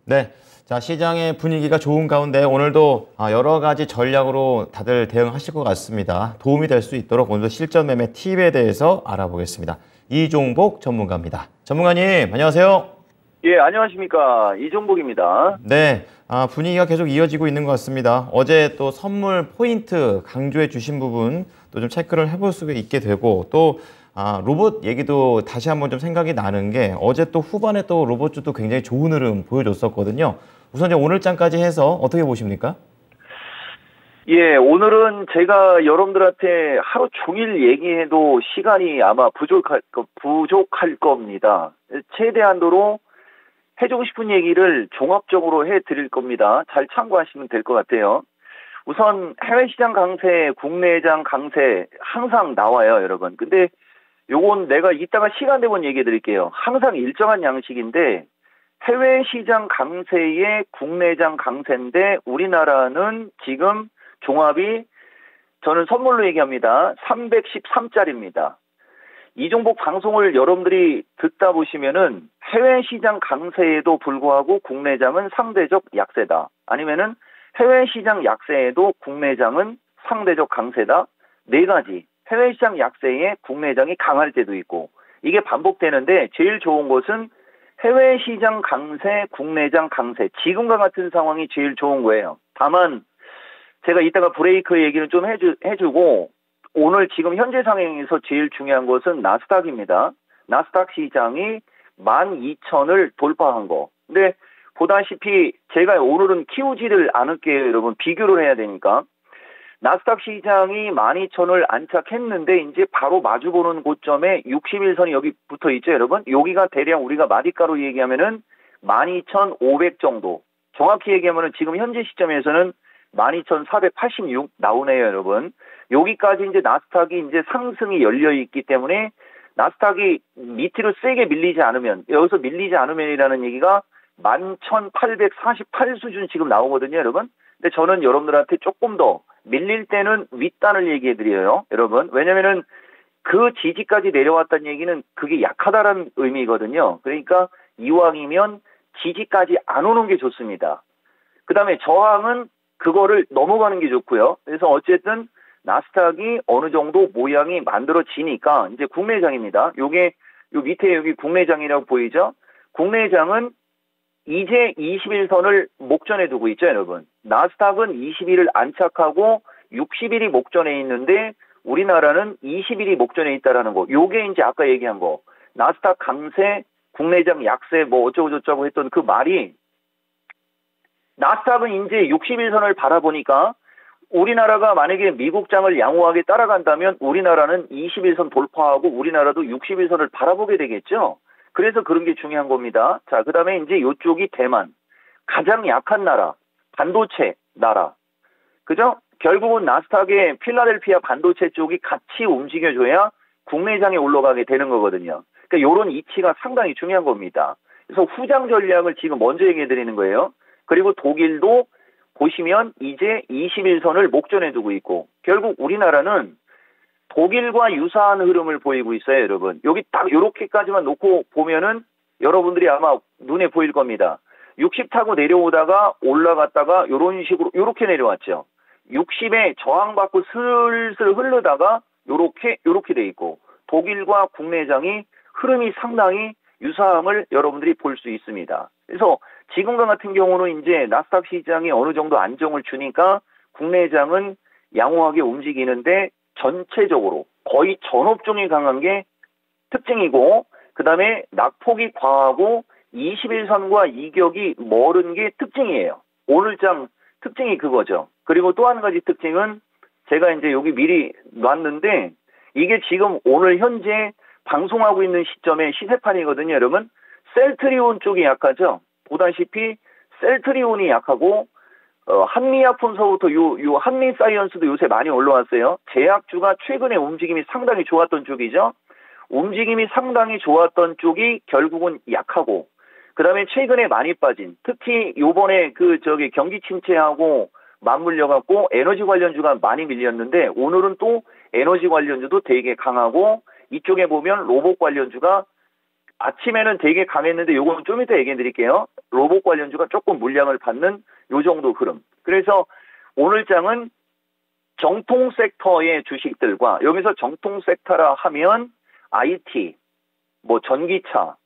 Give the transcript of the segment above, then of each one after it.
네. 자, 시장의 분위기가 좋은 가운데 오늘도 여러 가지 전략으로 다들 대응하실 것 같습니다. 도움이 될 수 있도록 오늘도 실전 매매 팁에 대해서 알아보겠습니다. 이종복 전문가입니다. 전문가님, 안녕하세요. 예, 안녕하십니까. 이종복입니다. 네. 분위기가 계속 이어지고 있는 것 같습니다. 어제 또 선물 포인트 강조해 주신 부분 또 좀 체크를 해볼 수 있게 되고 또 로봇 얘기도 다시 한번 좀 생각이 나는 게 어제 또 후반에 또 로봇주도 굉장히 좋은 흐름 보여줬었거든요. 우선 이제 오늘장까지 해서 어떻게 보십니까? 예, 오늘은 제가 여러분들한테 하루 종일 얘기해도 시간이 아마 부족할 겁니다. 최대한도로 해주고 싶은 얘기를 종합적으로 해드릴 겁니다. 잘 참고하시면 될 것 같아요. 우선 해외시장 강세, 국내장 강세 항상 나와요, 여러분. 근데 요건 내가 이따가 시간 되면 얘기해 드릴게요. 항상 일정한 양식인데 해외시장 강세에 국내장 강세인데 우리나라는 지금 종합이 저는 선물로 얘기합니다. 313짜리입니다. 이종복 방송을 여러분들이 듣다 보시면은 해외시장 강세에도 불구하고 국내장은 상대적 약세다. 아니면은 해외시장 약세에도 국내장은 상대적 강세다. 네 가지. 해외시장 약세에 국내장이 강할 때도 있고 이게 반복되는데 제일 좋은 것은 해외시장 강세, 국내장 강세. 지금과 같은 상황이 제일 좋은 거예요. 다만 제가 이따가 브레이크 얘기를 좀 해주고 오늘 지금 현재 상황에서 제일 중요한 것은 나스닥입니다. 나스닥 시장이 12,000을 돌파한 거. 근데 보다시피 제가 오늘은 키우지를 않을게요, 여러분. 비교를 해야 되니까. 나스닥 시장이 12,000을 안착했는데 이제 바로 마주보는 고점에 61선이 여기 붙어 있죠, 여러분. 여기가 대략 우리가 마디가로 얘기하면은 12,500 정도. 정확히 얘기하면은 지금 현재 시점에서는 12,486 나오네요, 여러분. 여기까지 이제 나스닥이 이제 상승이 열려 있기 때문에 나스닥이 밑으로 세게 밀리지 않으면, 여기서 밀리지 않으면이라는 얘기가 11,848 수준 지금 나오거든요, 여러분. 근데 저는 여러분들한테 조금 더 밀릴 때는 윗단을 얘기해 드려요, 여러분. 왜냐면은 그 지지까지 내려왔다는 얘기는 그게 약하다라는 의미거든요. 그러니까 이왕이면 지지까지 안 오는 게 좋습니다. 그 다음에 저항은 그거를 넘어가는 게 좋고요. 그래서 어쨌든 나스닥이 어느 정도 모양이 만들어지니까 이제 국내장입니다. 요게 요 밑에 여기 국내장이라고 보이죠? 국내장은 이제 21선을 목전에 두고 있죠, 여러분. 나스닥은 20일을 안착하고 60일이 목전에 있는데 우리나라는 20일이 목전에 있다라는 거. 요게 이제 아까 얘기한 거. 나스닥 강세, 국내장 약세 뭐 어쩌고저쩌고 했던 그 말이 나스닥은 이제 61선을 바라보니까 우리나라가 만약에 미국장을 양호하게 따라간다면 우리나라는 21선 돌파하고 우리나라도 61선을 바라보게 되겠죠. 그래서 그런 게 중요한 겁니다. 자, 그 다음에 이제 이쪽이 대만. 가장 약한 나라. 반도체 나라. 그죠? 결국은 나스닥의 필라델피아 반도체 쪽이 같이 움직여줘야 국내장에 올라가게 되는 거거든요. 그러니까 이런 이치가 상당히 중요한 겁니다. 그래서 후장 전략을 지금 먼저 얘기해 드리는 거예요. 그리고 독일도 보시면 이제 21선을 목전에 두고 있고 결국 우리나라는 독일과 유사한 흐름을 보이고 있어요, 여러분. 여기 딱 요렇게까지만 놓고 보면은 여러분들이 아마 눈에 보일 겁니다. 60 타고 내려오다가 올라갔다가 요런 식으로 요렇게 내려왔죠. 60에 저항받고 슬슬 흐르다가 요렇게 돼 있고 독일과 국내장이 흐름이 상당히 유사함을 여러분들이 볼 수 있습니다. 그래서 지금과 같은 경우는 이제 나스닥 시장이 어느 정도 안정을 주니까 국내장은 양호하게 움직이는데 전체적으로 거의 전 업종이 강한 게 특징이고 그 다음에 낙폭이 과하고 21선과 이격이 멀은 게 특징이에요. 오늘장 특징이 그거죠. 그리고 또 한 가지 특징은 제가 이제 여기 미리 놨는데 이게 지금 오늘 현재 방송하고 있는 시점의 시세판이거든요, 여러분. 셀트리온 쪽이 약하죠. 보다시피 셀트리온이 약하고 한미약품서부터 요 한미사이언스도 요새 많이 올라왔어요. 제약주가 최근에 움직임이 상당히 좋았던 쪽이죠. 움직임이 상당히 좋았던 쪽이 결국은 약하고 그다음에 최근에 많이 빠진 특히 요번에 경기 침체하고 맞물려 갖고 에너지 관련주가 많이 밀렸는데 오늘은 또 에너지 관련주도 되게 강하고 이쪽에 보면 로봇 관련주가 아침에는 되게 강했는데 요거는 좀 이따 얘기해 드릴게요. 로봇 관련주가 조금 물량을 받는 요 정도 흐름. 그래서 오늘 장은 정통 섹터의 주식들과, 여기서 정통 섹터라 하면 IT, 뭐 전기차,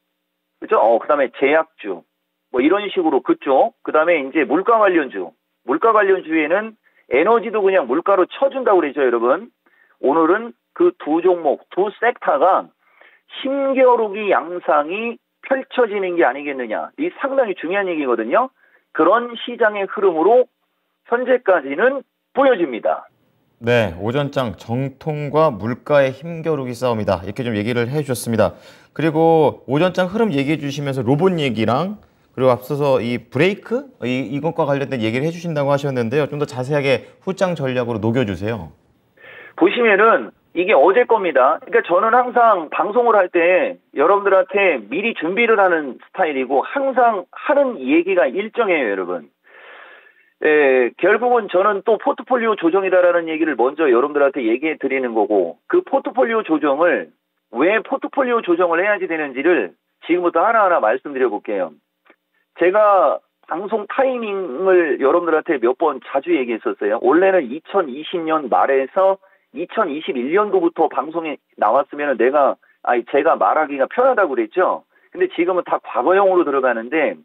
그죠? 그다음에 제약주, 뭐 이런 식으로 그쪽. 그다음에 이제 물가 관련주에는 에너지도 그냥 물가로 쳐준다고 그러죠, 여러분. 오늘은 그 두 종목, 두 섹터가 힘겨루기 양상이 펼쳐지는 게 아니겠느냐. 이 상당히 중요한 얘기거든요. 그런 시장의 흐름으로 현재까지는 보여집니다. 네, 오전장 정통과 물가의 힘겨루기 싸움이다. 이렇게 좀 얘기를 해주셨습니다. 그리고 오전장 흐름 얘기해 주시면서 로봇 얘기랑 그리고 앞서서 이 브레이크 이것과 관련된 얘기를 해주신다고 하셨는데요. 좀 더 자세하게 후장 전략으로 녹여주세요. 보시면은 이게 어제 겁니다. 그러니까 저는 항상 방송을 할 때 여러분들한테 미리 준비를 하는 스타일이고 항상 하는 얘기가 일정해요, 여러분. 결국은 저는 또 포트폴리오 조정이다라는 얘기를 먼저 여러분들한테 얘기해 드리는 거고, 그 포트폴리오 조정을 왜 포트폴리오 조정을 해야지 되는지를 지금부터 하나하나 말씀드려 볼게요. 제가 방송 타이밍을 여러분들한테 몇 번 자주 얘기했었어요. 원래는 2020년 말에서 2021년도부터 방송에 나왔으면 제가 말하기가 편하다고 그랬죠. 근데 지금은 다 과거형으로 들어가는데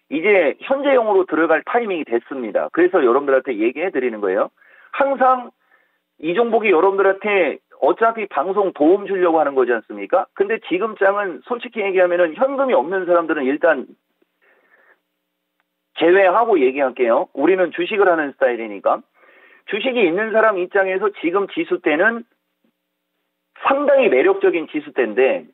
이제 현재형으로 들어갈 타이밍이 됐습니다. 그래서 여러분들한테 얘기해 드리는 거예요. 항상 이 종목이 여러분들한테 어차피 방송 도움 주려고 하는 거지 않습니까? 근데 지금 장은 솔직히 얘기하면은 현금이 없는 사람들은 일단 제외하고 얘기할게요. 우리는 주식을 하는 스타일이니까. 주식이 있는 사람 입장에서 지금 지수대는 상당히 매력적인 지수대인데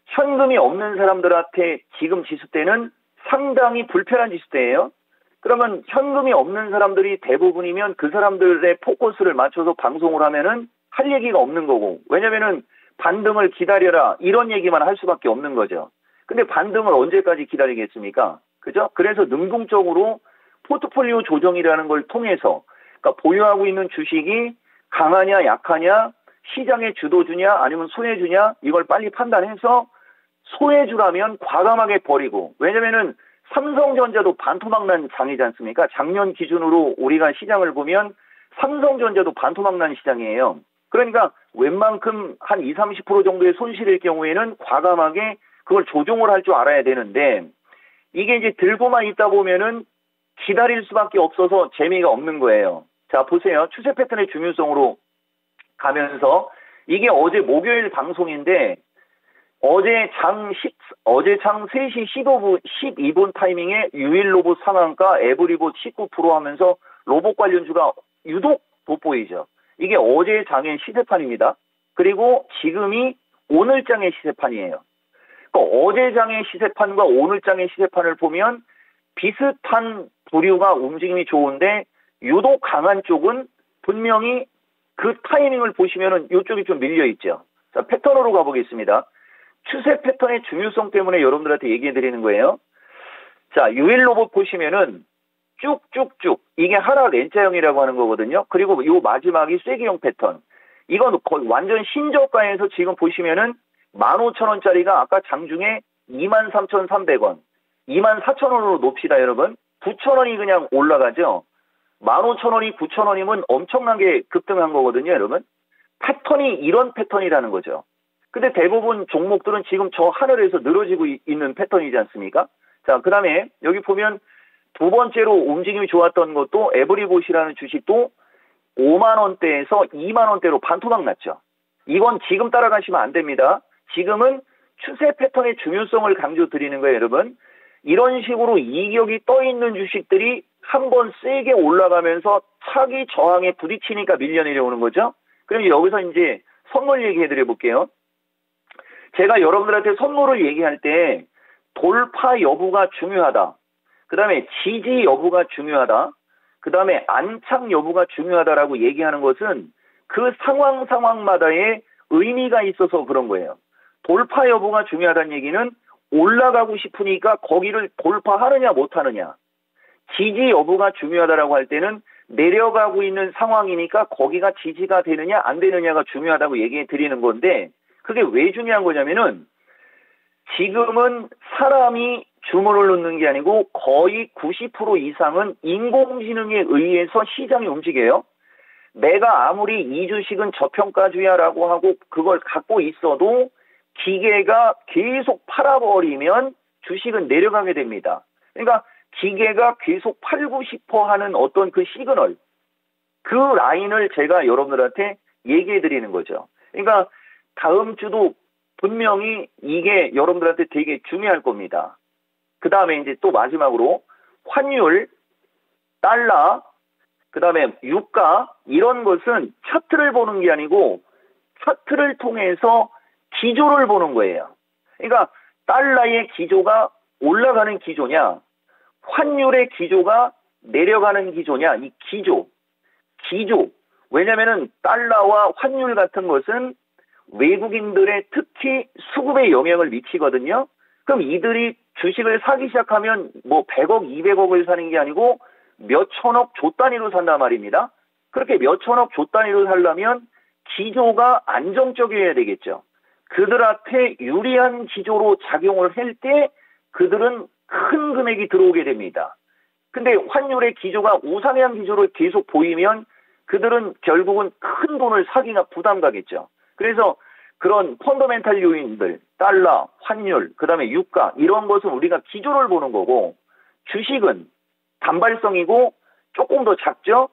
현금이 없는 사람들한테 지금 지수대는 상당히 불편한 지수대예요. 그러면 현금이 없는 사람들이 대부분이면 그 사람들의 포커스를 맞춰서 방송을 하면은 할 얘기가 없는 거고, 왜냐면은 반등을 기다려라 이런 얘기만 할 수밖에 없는 거죠. 근데 반등을 언제까지 기다리겠습니까? 그죠? 그래서 능동적으로 포트폴리오 조정이라는 걸 통해서, 그러니까 보유하고 있는 주식이 강하냐 약하냐, 시장의 주도주냐 아니면 소외주냐, 이걸 빨리 판단해서 소외주라면 과감하게 버리고, 왜냐면은 삼성전자도 반토막 난 장이지 않습니까? 작년 기준으로 우리가 시장을 보면 삼성전자도 반토막 난 시장이에요. 그러니까 웬만큼 한 20, 30% 정도의 손실일 경우에는 과감하게 그걸 조정을 할 줄 알아야 되는데, 이게 이제 들고만 있다 보면은 기다릴 수밖에 없어서 재미가 없는 거예요. 자, 보세요. 추세 패턴의 중요성으로 가면서 이게 어제 목요일 방송인데 어제 장 3시 12분 타이밍에 유일 로봇 상한가 에브리봇 19% 하면서 로봇 관련주가 유독 돋보이죠. 이게 어제 장의 시세판입니다. 그리고 지금이 오늘 장의 시세판이에요. 그러니까 어제 장의 시세판과 오늘 장의 시세판을 보면 비슷한 부류가 움직임이 좋은데 유독 강한 쪽은 분명히 그 타이밍을 보시면은 이쪽이 좀 밀려 있죠. 자, 패턴으로 가보겠습니다. 추세 패턴의 중요성 때문에 여러분들한테 얘기해 드리는 거예요. 자, 유일 로봇 보시면은 쭉쭉쭉 이게 하락 N자형이라고 하는 거거든요. 그리고 요 마지막이 쐐기형 패턴. 이건 거의 완전 신저가에서 지금 보시면은 15,000원짜리가 아까 장중에 23,300원, 24,000원으로 놉시다, 여러분. 9,000원이 그냥 올라가죠. 15,000원이 9,000원이면 엄청나게 급등한 거거든요, 여러분. 패턴이 이런 패턴이라는 거죠. 근데 대부분 종목들은 지금 저 하늘에서 늘어지고 있는 패턴이지 않습니까? 자, 그 다음에 여기 보면 두 번째로 움직임이 좋았던 것도 에브리봇이라는 주식도 5만원대에서 2만원대로 반토막 났죠. 이건 지금 따라가시면 안 됩니다. 지금은 추세 패턴의 중요성을 강조드리는 거예요, 여러분. 이런 식으로 이격이 떠 있는 주식들이 한번 세게 올라가면서 차기 저항에 부딪히니까 밀려 내려오는 거죠. 그럼 여기서 이제 선물 얘기해 드려 볼게요. 제가 여러분들한테 선물을 얘기할 때 돌파 여부가 중요하다. 그 다음에 지지 여부가 중요하다. 그 다음에 안착 여부가 중요하다라고 얘기하는 것은 그 상황마다의 의미가 있어서 그런 거예요. 돌파 여부가 중요하다는 얘기는 올라가고 싶으니까 거기를 돌파하느냐 못하느냐. 지지 여부가 중요하다라고 할 때는 내려가고 있는 상황이니까 거기가 지지가 되느냐 안 되느냐가 중요하다고 얘기해 드리는 건데, 그게 왜 중요한 거냐면은 지금은 사람이 주문을 넣는 게 아니고 거의 90% 이상은 인공지능에 의해서 시장이 움직여요. 내가 아무리 이 주식은 저평가주야라고 하고 그걸 갖고 있어도 기계가 계속 팔아버리면 주식은 내려가게 됩니다. 그러니까 기계가 계속 팔고 싶어 하는 어떤 그 시그널, 그 라인을 제가 여러분들한테 얘기해 드리는 거죠. 그러니까 다음 주도 분명히 이게 여러분들한테 되게 중요할 겁니다. 그 다음에 이제 또 마지막으로 환율, 달러, 그 다음에 유가, 이런 것은 차트를 보는 게 아니고 차트를 통해서 기조를 보는 거예요. 그러니까 달러의 기조가 올라가는 기조냐, 환율의 기조가 내려가는 기조냐, 이 기조. 왜냐면은 달러와 환율 같은 것은 외국인들의 특히 수급에 영향을 미치거든요. 그럼 이들이 주식을 사기 시작하면 뭐 100억, 200억을 사는 게 아니고 몇 천억 조 단위로 산단 말입니다. 그렇게 몇 천억 조 단위로 살려면 기조가 안정적이어야 되겠죠. 그들한테 유리한 기조로 작용을 할 때 그들은 큰 금액이 들어오게 됩니다. 근데 환율의 기조가 우상향 기조를 계속 보이면 그들은 결국은 큰 돈을 사기가 부담 가겠죠. 그래서 그런 펀더멘탈 요인들, 달러, 환율, 그 다음에 유가, 이런 것은 우리가 기조를 보는 거고, 주식은 단발성이고 조금 더 작죠?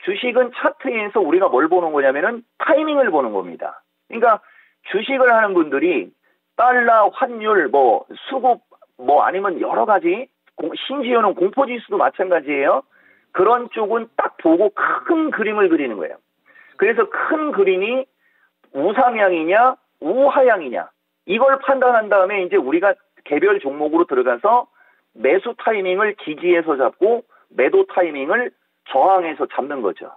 주식은 차트에서 우리가 뭘 보는 거냐면은 타이밍을 보는 겁니다. 그러니까 주식을 하는 분들이 달러, 환율, 뭐 수급, 뭐 아니면 여러 가지, 심지어는 공포지수도 마찬가지예요. 그런 쪽은 딱 보고 큰 그림을 그리는 거예요. 그래서 큰 그림이 우상향이냐 우하향이냐 이걸 판단한 다음에 이제 우리가 개별 종목으로 들어가서 매수 타이밍을 지지에서 잡고 매도 타이밍을 저항에서 잡는 거죠.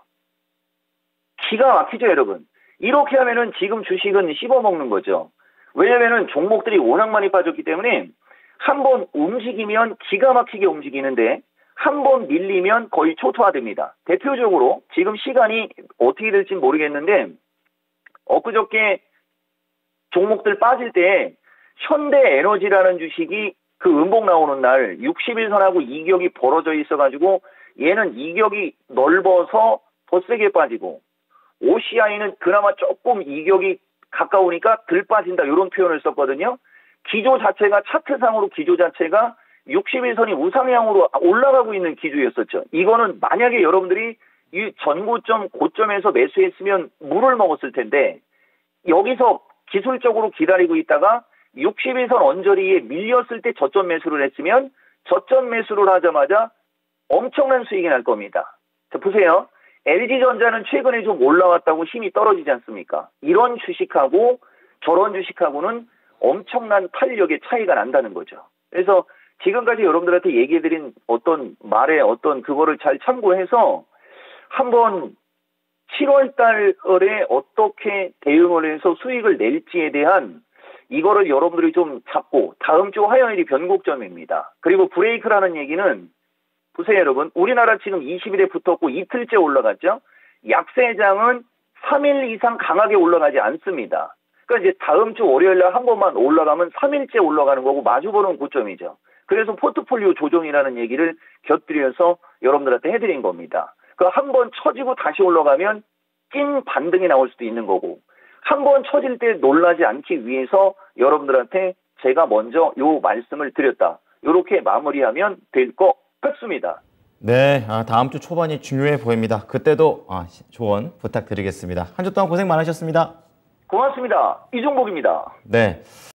기가 막히죠, 여러분. 이렇게 하면은 지금 주식은 씹어먹는 거죠. 왜냐면은 종목들이 워낙 많이 빠졌기 때문에 한번 움직이면 기가 막히게 움직이는데 한번 밀리면 거의 초토화됩니다. 대표적으로 지금 시간이 어떻게 될지 모르겠는데 엊그저께 종목들 빠질 때 현대에너지라는 주식이 그 음봉 나오는 날 60일선하고 이격이 벌어져 있어가지고 얘는 이격이 넓어서 더 세게 빠지고 OCI는 그나마 조금 이격이 가까우니까 덜 빠진다 이런 표현을 썼거든요. 기조 자체가 차트상으로 기조 자체가 60일선이 우상향으로 올라가고 있는 기조였었죠. 이거는 만약에 여러분들이 이 전고점 고점에서 매수했으면 물을 먹었을 텐데 여기서 기술적으로 기다리고 있다가 60일선 언저리에 밀렸을 때 저점 매수를 했으면 저점 매수를 하자마자 엄청난 수익이 날 겁니다. 자, 보세요. LG전자는 최근에 좀 올라왔다고 힘이 떨어지지 않습니까? 이런 주식하고 저런 주식하고는 엄청난 탄력의 차이가 난다는 거죠. 그래서 지금까지 여러분들한테 얘기해드린 어떤 말의 어떤 그거를 잘 참고해서 한번 7월 달에 어떻게 대응을 해서 수익을 낼지에 대한 이거를 여러분들이 좀 잡고 다음 주 화요일이 변곡점입니다. 그리고 브레이크라는 얘기는 보세요, 여러분. 우리나라 지금 20일에 붙었고 이틀째 올라갔죠. 약세장은 3일 이상 강하게 올라가지 않습니다. 그러니까 이제 다음 주 월요일 날 한 번만 올라가면 3일째 올라가는 거고 마주보는 고점이죠. 그래서 포트폴리오 조정이라는 얘기를 곁들여서 여러분들한테 해드린 겁니다. 그 한 번 처지고 다시 올라가면 찐 반등이 나올 수도 있는 거고 한 번 처질 때 놀라지 않기 위해서 여러분들한테 제가 먼저 요 말씀을 드렸다. 요렇게 마무리하면 될 것 같습니다. 네, 다음 주 초반이 중요해 보입니다. 그때도 조언 부탁드리겠습니다. 한 주 동안 고생 많으셨습니다. 고맙습니다. 이종복입니다. 네.